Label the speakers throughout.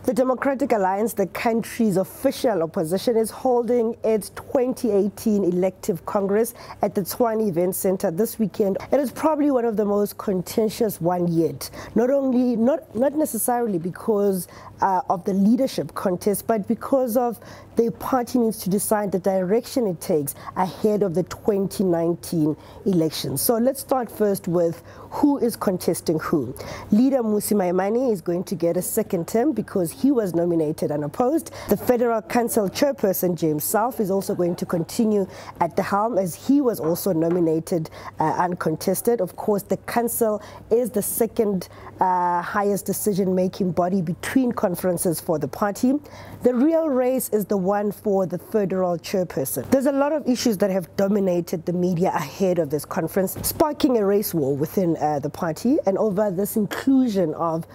Speaker 1: The Democratic Alliance, the country's official opposition, is holding its 2018 elective Congress at the Tshwane Event Center this weekend. It is probably one of the most contentious one yet. Not necessarily because of the leadership contest, but because of the party needs to decide the direction it takes ahead of the 2019 elections. So let's start first with who is contesting who. Leader Mmusi Maimane is going to get a second term because he was nominated unopposed. The Federal Council Chairperson, James Self, is also going to continue at the helm as he was also nominated uncontested. Of course, the Council is the second highest decision-making body between conferences for the party. The real race is the one for the Federal Chairperson. There's a lot of issues that have dominated the media ahead of this conference, sparking a race war within the party and over this inclusion of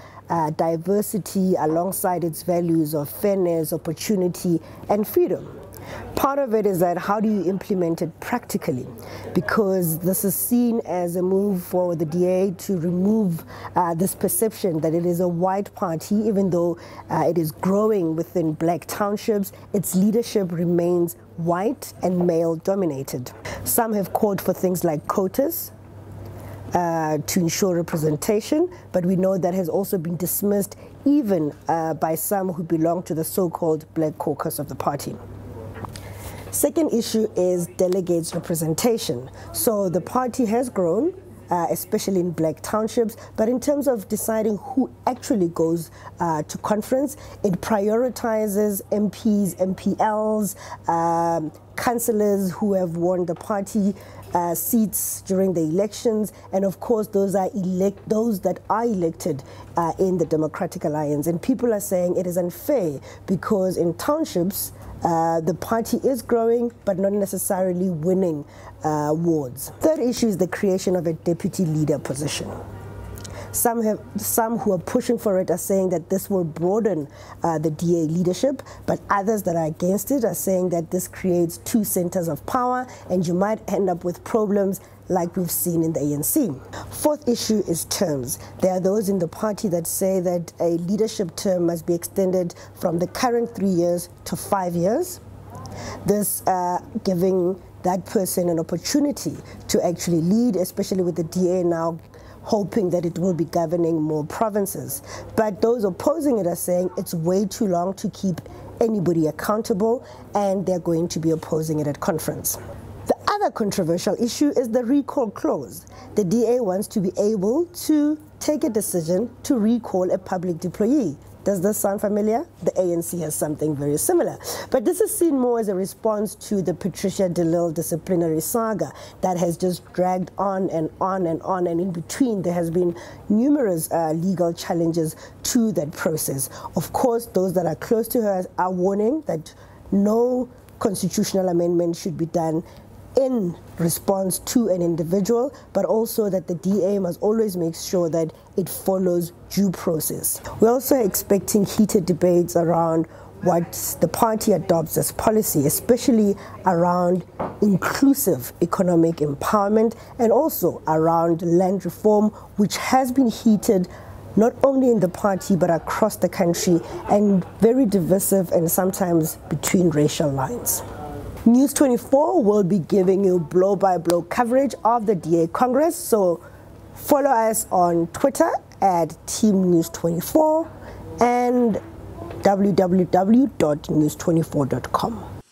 Speaker 1: diversity alongside its values of fairness, opportunity and freedom. Part of it is that how do you implement it practically, because this is seen as a move for the DA to remove this perception that it is a white party. Even though it is growing within black townships, its leadership remains white and male dominated. Some have called for things like quotas to ensure representation, but we know that has also been dismissed even by some who belong to the so-called black caucus of the party. Second issue is delegates representation. So the party has grown, especially in black townships, but in terms of deciding who actually goes to conference, it prioritizes MPs, MPLs, councillors who have won the party seats during the elections, and of course those that are elected in the Democratic Alliance. And people are saying it is unfair because in townships the party is growing but not necessarily winning wards. Third issue is the creation of a deputy leader position. Some who are pushing for it are saying that this will broaden the DA leadership, but others that are against it are saying that this creates two centers of power and you might end up with problems like we've seen in the ANC. Fourth issue is terms. There are those in the party that say that a leadership term must be extended from the current 3 years to 5 years. This giving that person an opportunity to actually lead, especially with the DA now hoping that it will be governing more provinces. But those opposing it are saying it's way too long to keep anybody accountable, and they're going to be opposing it at conference. The other controversial issue is the recall clause. The DA wants to be able to take a decision to recall a public deployee. Does this sound familiar? The ANC has something very similar. But this is seen more as a response to the Patricia de Lille disciplinary saga that has just dragged on and on and on, and in between there has been numerous legal challenges to that process. Of course, those that are close to her are warning that no constitutional amendment should be done in response to an individual, but also that the DA must always make sure that it follows due process. We're also expecting heated debates around what the party adopts as policy, especially around inclusive economic empowerment and also around land reform, which has been heated not only in the party but across the country and very divisive and sometimes between racial lines. News 24 will be giving you blow-by-blow coverage of the DA Congress, so follow us on Twitter at Team News 24 and www.news24.com.